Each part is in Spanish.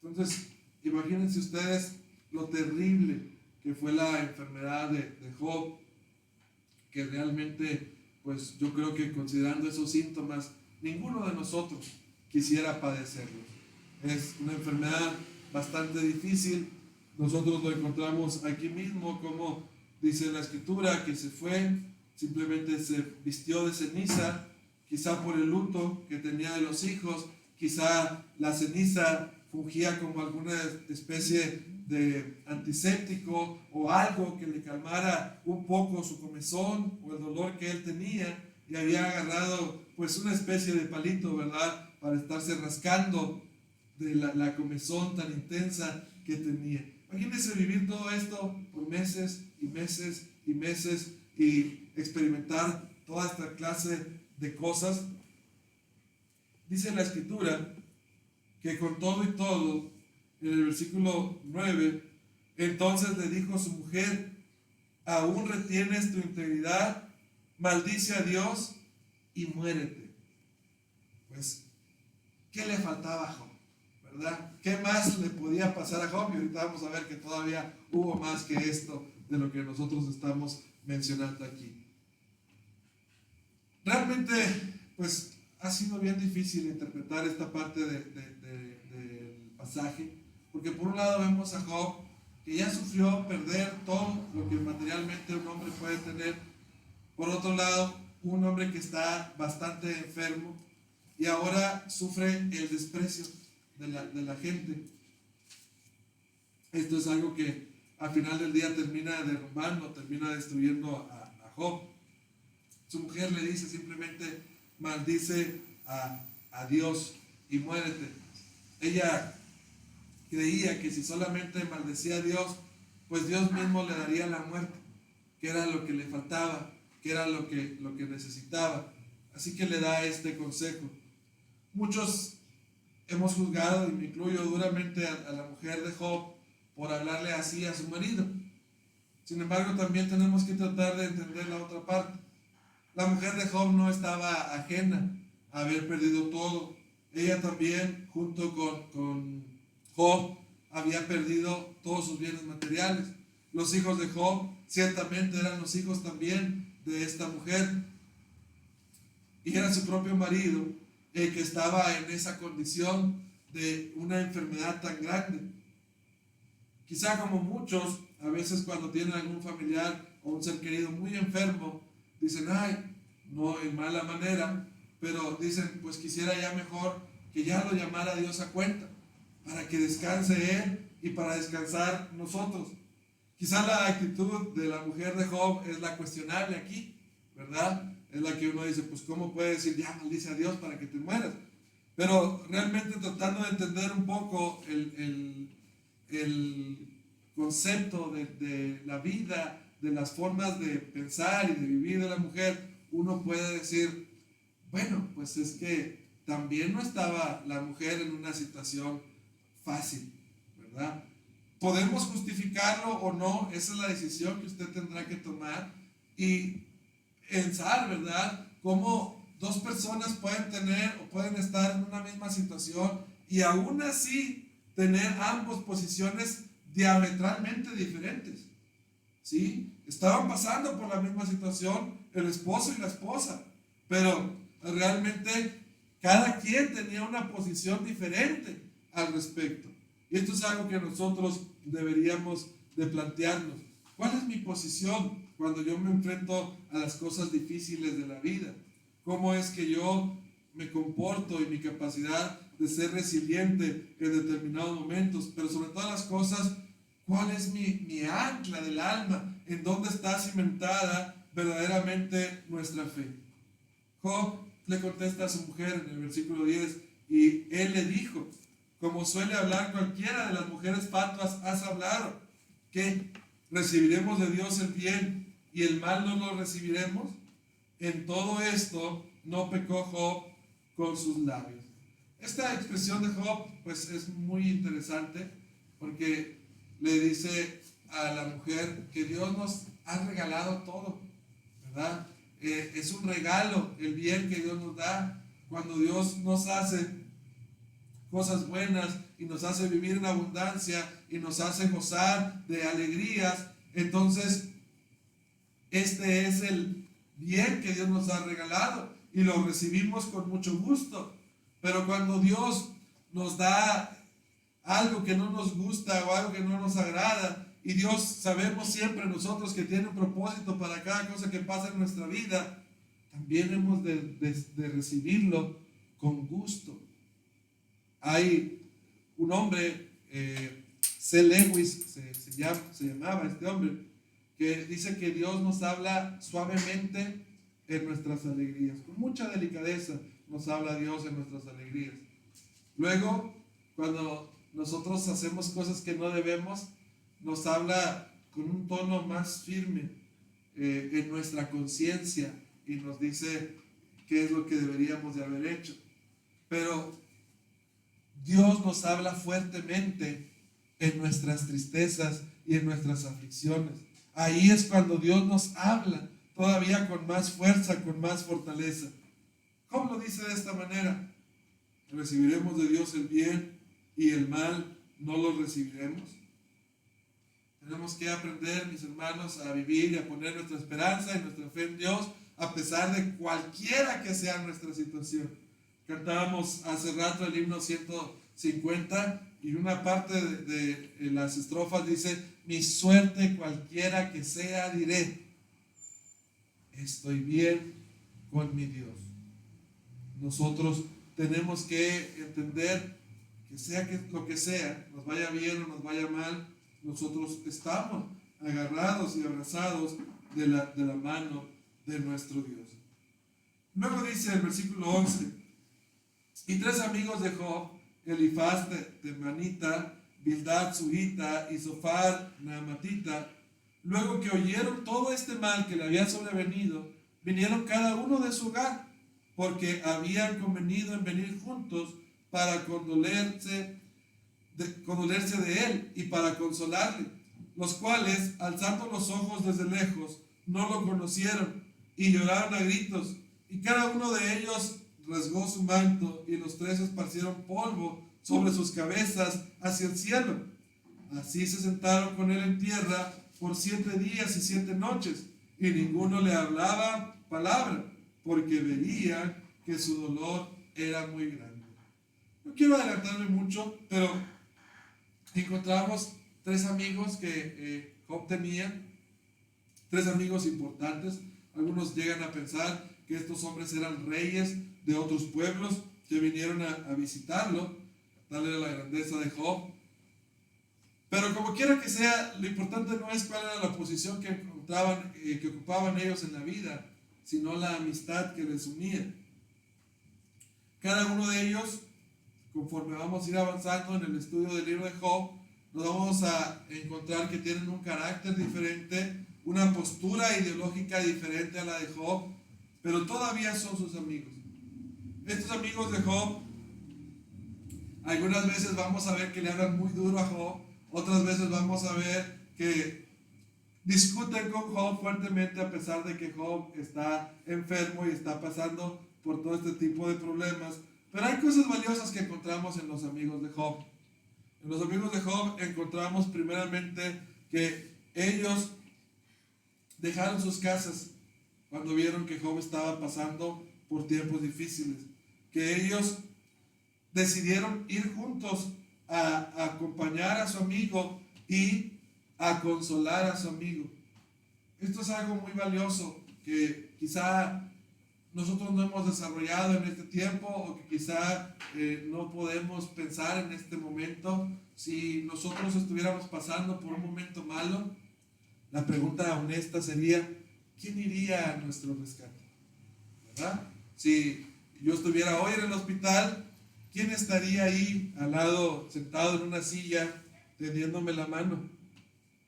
Entonces, imagínense ustedes lo terrible que fue la enfermedad de Job, que realmente, pues yo creo que considerando esos síntomas, ninguno de nosotros quisiera padecerlos. Es una enfermedad bastante difícil. Nosotros lo encontramos aquí mismo, como dice la escritura, que se fue, simplemente se vistió de ceniza, quizá por el luto que tenía de los hijos, quizá la ceniza fungía como alguna especie de antiséptico o algo que le calmara un poco su comezón o el dolor que él tenía, y había agarrado pues una especie de palito, ¿verdad?, para estarse rascando de la comezón tan intensa que tenía. Imagínense vivir todo esto por meses y meses y meses y experimentar toda esta clase de cosas. Dice la escritura que con todo y todo, en el versículo 9, entonces le dijo a su mujer: ¿aún retienes tu integridad? Maldice a Dios y muérete. Pues, ¿qué le faltaba a Job? ¿Verdad? ¿Qué más le podía pasar a Job? Y ahorita vamos a ver que todavía hubo más que esto de lo que nosotros estamos mencionando aquí. Realmente, pues, ha sido bien difícil interpretar esta parte del pasaje, porque por un lado vemos a Job que ya sufrió perder todo lo que materialmente un hombre puede tener. Por otro lado, un hombre que está bastante enfermo y ahora sufre el desprecio de la gente. Esto es algo que al final del día termina derrumbando, termina destruyendo a Job. Su mujer le dice simplemente: maldice a Dios y muérete. Ella creía que si solamente maldecía a Dios, pues Dios mismo le daría la muerte, que era lo que le faltaba, que era lo que necesitaba. Así que le da este consejo. Muchos hemos juzgado, y me incluyo, duramente a la mujer de Job por hablarle así a su marido. Sin embargo, también tenemos que tratar de entender la otra parte. La mujer de Job no estaba ajena a haber perdido todo. Ella también, junto con Job, había perdido todos sus bienes materiales. Los hijos de Job ciertamente eran los hijos también de esta mujer. Y era su propio marido el que estaba en esa condición de una enfermedad tan grande. Quizá como muchos, a veces cuando tienen algún familiar o un ser querido muy enfermo, dicen: ay, no en mala manera, pero dicen: pues quisiera ya mejor que ya lo llamara Dios a cuenta, para que descanse Él y para descansar nosotros. Quizá la actitud de la mujer de Job es la cuestionable aquí, ¿verdad? Es la que uno dice: pues ¿cómo puede decir ya maldice a Dios para que te mueras? Pero realmente tratando de entender un poco el concepto de la vida, de las formas de pensar y de vivir de la mujer, uno puede decir: bueno, pues es que también no estaba la mujer en una situación fácil, ¿verdad? Podemos justificarlo o no, esa es la decisión que usted tendrá que tomar y pensar, ¿verdad?, cómo dos personas pueden tener o pueden estar en una misma situación y aún así tener ambos posiciones diametralmente diferentes, ¿sí? Estaban pasando por la misma situación el esposo y la esposa, pero realmente cada quien tenía una posición diferente al respecto. Y esto es algo que nosotros deberíamos de plantearnos. ¿Cuál es mi posición cuando yo me enfrento a las cosas difíciles de la vida? ¿Cómo es que yo me comporto y mi capacidad de ser resiliente en determinados momentos? Pero sobre todas las cosas, ¿cuál es mi ancla del alma? ¿En dónde está cimentada verdaderamente nuestra fe? Job le contesta a su mujer en el versículo 10 y él le dijo: como suele hablar cualquiera de las mujeres fatuas, has hablado. ¿Qué? ¿Recibiremos de Dios el bien y el mal no lo recibiremos? En todo esto no pecó Job con sus labios. Esta expresión de Job pues es muy interesante, porque le dice a la mujer que Dios nos ha regalado todo, ¿verdad? Es un regalo el bien que Dios nos da. Cuando Dios nos hace cosas buenas y nos hace vivir en abundancia y nos hace gozar de alegrías, entonces este es el bien que Dios nos ha regalado y lo recibimos con mucho gusto. Pero cuando Dios nos da algo que no nos gusta o algo que no nos agrada, y Dios sabemos siempre nosotros que tiene un propósito para cada cosa que pasa en nuestra vida, también hemos de recibirlo con gusto. Hay un hombre, C. Lewis se llamaba este hombre, que dice que Dios nos habla suavemente en nuestras alegrías, con mucha delicadeza nos habla Dios en nuestras alegrías. Luego, cuando nosotros hacemos cosas que no debemos, nos habla con un tono más firme en nuestra conciencia y nos dice qué es lo que deberíamos de haber hecho. Pero Dios nos habla fuertemente en nuestras tristezas y en nuestras aflicciones. Ahí es cuando Dios nos habla todavía con más fuerza, con más fortaleza. ¿Cómo lo dice de esta manera? ¿Recibiremos de Dios el bien y el mal no lo recibiremos? Tenemos que aprender, mis hermanos, a vivir y a poner nuestra esperanza y nuestra fe en Dios a pesar de cualquiera que sea nuestra situación. Cantábamos hace rato el himno 150 y una parte de las estrofas dice: mi suerte cualquiera que sea diré, estoy bien con mi Dios. Nosotros tenemos que entender que sea lo que sea, nos vaya bien o nos vaya mal, nosotros estamos agarrados y abrazados de la mano de nuestro Dios. Luego dice el versículo 11: y 3 amigos de Job, Elifaz Temanita, Bildad Suhita y Zofar Naamatita, luego que oyeron todo este mal que le había sobrevenido, vinieron cada uno de su hogar, porque habían convenido en venir juntos para condolerse de él y para consolarle, los cuales, alzando los ojos desde lejos, no lo conocieron y lloraron a gritos, y cada uno de ellos rasgó su manto, y los 3 esparcieron polvo sobre sus cabezas hacia el cielo. Así se sentaron con él en tierra por 7 días y 7 noches, y ninguno le hablaba palabra, porque veían que su dolor era muy grande. No quiero adelantarme mucho, pero encontramos 3 amigos que Job tenía, 3 amigos importantes. Algunos llegan a pensar que estos hombres eran reyes de otros pueblos que vinieron a visitarlo. Tal era la grandeza de Job. Pero como quiera que sea, lo importante no es cuál era la posición que ocupaban ellos en la vida, sino la amistad que les unía. Cada uno de ellos, conforme vamos a ir avanzando en el estudio del libro de Job, nos vamos a encontrar que tienen un carácter diferente, una postura ideológica diferente a la de Job, pero todavía son sus amigos. Estos amigos de Job, algunas veces vamos a ver que le hablan muy duro a Job, otras veces vamos a ver que discuten con Job fuertemente a pesar de que Job está enfermo y está pasando por todo este tipo de problemas. Pero hay cosas valiosas que encontramos en los amigos de Job. En los amigos de Job encontramos primeramente que ellos dejaron sus casas cuando vieron que Job estaba pasando por tiempos difíciles, que ellos decidieron ir juntos a acompañar a su amigo y a consolar a su amigo. Esto es algo muy valioso que quizá nosotros no hemos desarrollado en este tiempo, o que quizá no podemos pensar en este momento. Si nosotros estuviéramos pasando por un momento malo, la pregunta honesta sería: ¿quién iría a nuestro rescate? ¿Verdad? Si yo estuviera hoy en el hospital, ¿quién estaría ahí al lado, sentado en una silla, tendiéndome la mano?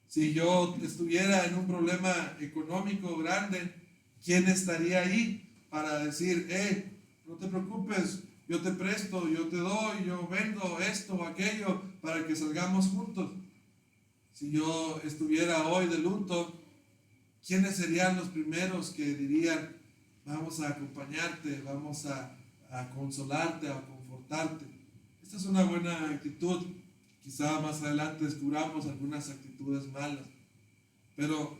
Si yo estuviera en un problema económico grande, ¿quién estaría ahí para decir: no te preocupes, yo te presto, yo te doy, yo vendo esto o aquello para que salgamos juntos? Si yo estuviera hoy de luto, ¿quiénes serían los primeros que dirían: vamos a acompañarte, vamos a consolarte, a confortarte? Esta es una buena actitud. Quizá más adelante descubramos algunas actitudes malas, pero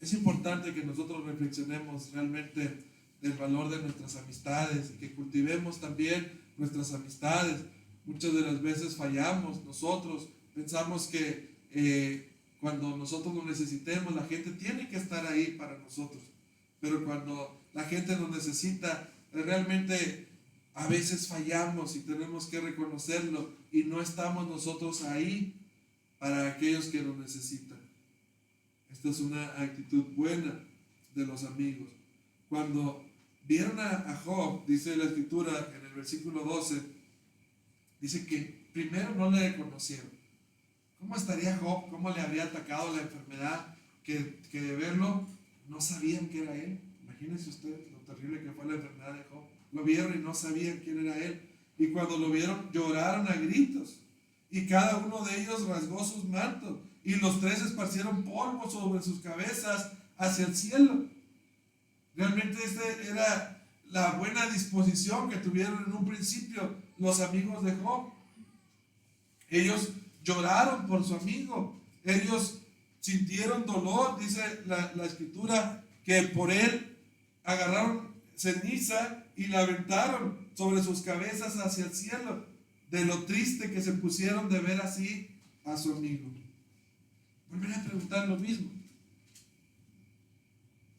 es importante que nosotros reflexionemos realmente del valor de nuestras amistades y que cultivemos también nuestras amistades. Muchas de las veces fallamos nosotros, pensamos que cuando nosotros lo necesitemos, la gente tiene que estar ahí para nosotros, pero cuando la gente nos necesita, realmente a veces fallamos y tenemos que reconocerlo y no estamos nosotros ahí para aquellos que nos necesitan. Esta es una actitud buena de los amigos. Cuando vieron a Job, dice la escritura en el versículo 12, dice que primero no le reconocieron. ¿Cómo estaría Job? ¿Cómo le habría atacado la enfermedad? Que de verlo no sabían que era él. Imagínense usted lo terrible que fue la enfermedad de Job. Lo vieron y no sabían quién era él. Y cuando lo vieron lloraron a gritos. Y cada uno de ellos rasgó sus mantos. Y los tres esparcieron polvo sobre sus cabezas hacia el cielo. Realmente esta era la buena disposición que tuvieron en un principio los amigos de Job. Ellos lloraron por su amigo. Ellos sintieron dolor, dice la escritura, que por él agarraron ceniza y la aventaron sobre sus cabezas hacia el cielo, de lo triste que se pusieron de ver así a su amigo. Volveré a preguntar lo mismo.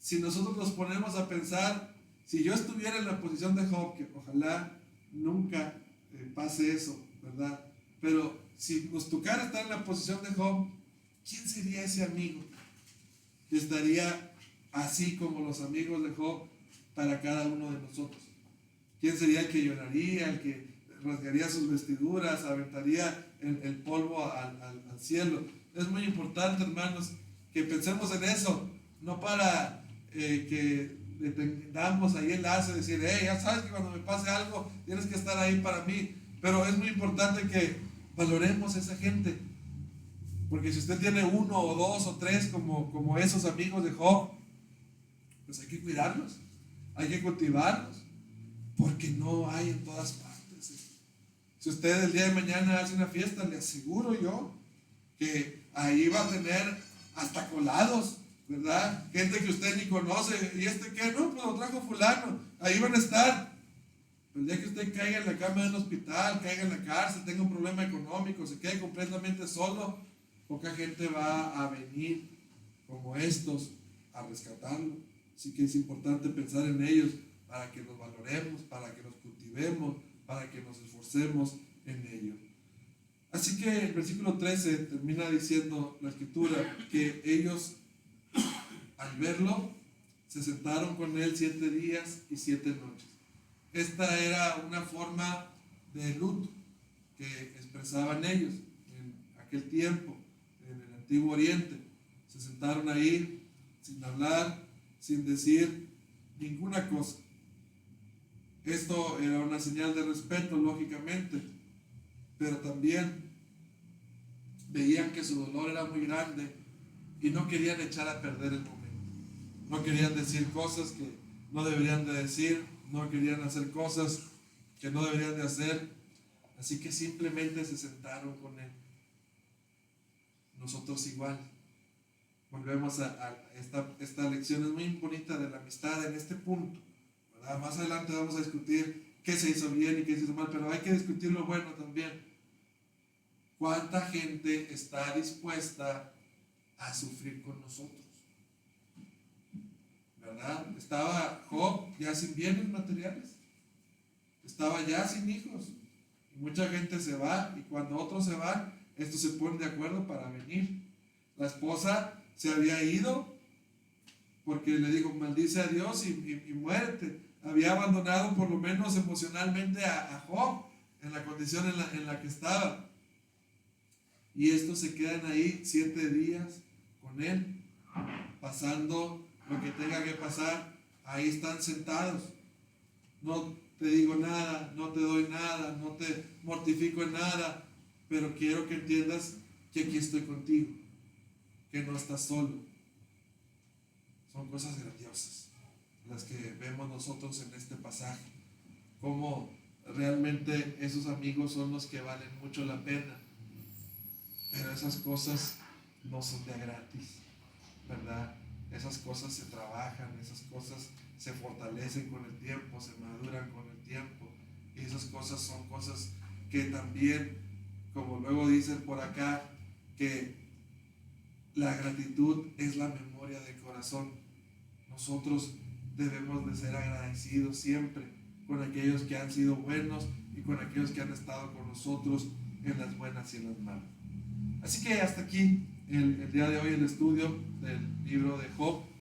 Si nosotros nos ponemos a pensar, si yo estuviera en la posición de Job, que ojalá nunca pase eso, ¿verdad? Pero si nos tocara estar en la posición de Job, ¿quién sería ese amigo que estaría así como los amigos de Job para cada uno de nosotros? ¿Quién sería el que lloraría, el que rasgaría sus vestiduras, aventaría el polvo al cielo? Es muy importante, hermanos, que pensemos en eso, no para que le tengamos ahí el lazo y decir, ya sabes que cuando me pase algo tienes que estar ahí para mí, pero es muy importante que valoremos a esa gente, porque si usted tiene uno o dos o tres como esos amigos de Job, pues hay que cuidarlos, hay que cultivarlos, porque no hay en todas partes. Si usted el día de mañana hace una fiesta, le aseguro yo que ahí va a tener hasta colados, ¿verdad? Gente que usted ni conoce. ¿Y este qué? No, pues lo trajo fulano. Ahí van a estar. Pero el día que usted caiga en la cama de un hospital, caiga en la cárcel, tenga un problema económico, se quede completamente solo, poca gente va a venir como estos a rescatarlo. Así que es importante pensar en ellos para que los valoremos, para que los cultivemos, para que nos esforcemos en ellos. Así que el versículo 13 termina diciendo la escritura que ellos al verlo se sentaron con él 7 días y 7 noches. Esta era una forma de luto que expresaban ellos en aquel tiempo, en el Antiguo Oriente. Se sentaron ahí sin hablar, sin decir ninguna cosa. Esto era una señal de respeto, lógicamente, pero también veían que su dolor era muy grande y no querían echar a perder el momento. No querían decir cosas que no deberían de decir, no querían hacer cosas que no deberían de hacer, así que simplemente se sentaron con él. Nosotros igual. Volvemos a esta lección, es muy bonita de la amistad en este punto, ¿verdad? Más adelante vamos a discutir qué se hizo bien y qué se hizo mal, pero hay que discutir lo bueno también. ¿Cuánta gente está dispuesta a sufrir con nosotros? ¿Verdad? Estaba Job ya sin bienes materiales, estaba ya sin hijos, y mucha gente se va, y cuando otros se van, estos se ponen de acuerdo para venir. La esposa se había ido porque le dijo, maldice a Dios y muérete. Había abandonado por lo menos emocionalmente a Job en la condición en la que estaba. Y estos se quedan ahí 7 días con él, pasando lo que tenga que pasar. Ahí están sentados. No te digo nada, no te doy nada, no te mortifico en nada, pero quiero que entiendas que aquí estoy contigo, que no estás solo. Son cosas grandiosas las que vemos nosotros en este pasaje. Cómo realmente esos amigos son los que valen mucho la pena. Pero esas cosas no son de a gratis, ¿verdad? Esas cosas se trabajan, esas cosas se fortalecen con el tiempo, se maduran con el tiempo. Y esas cosas son cosas que también, como luego dicen por acá, que la gratitud es la memoria del corazón. Nosotros debemos de ser agradecidos siempre con aquellos que han sido buenos y con aquellos que han estado con nosotros en las buenas y en las malas. Así que hasta aquí el día de hoy el estudio del libro de Job.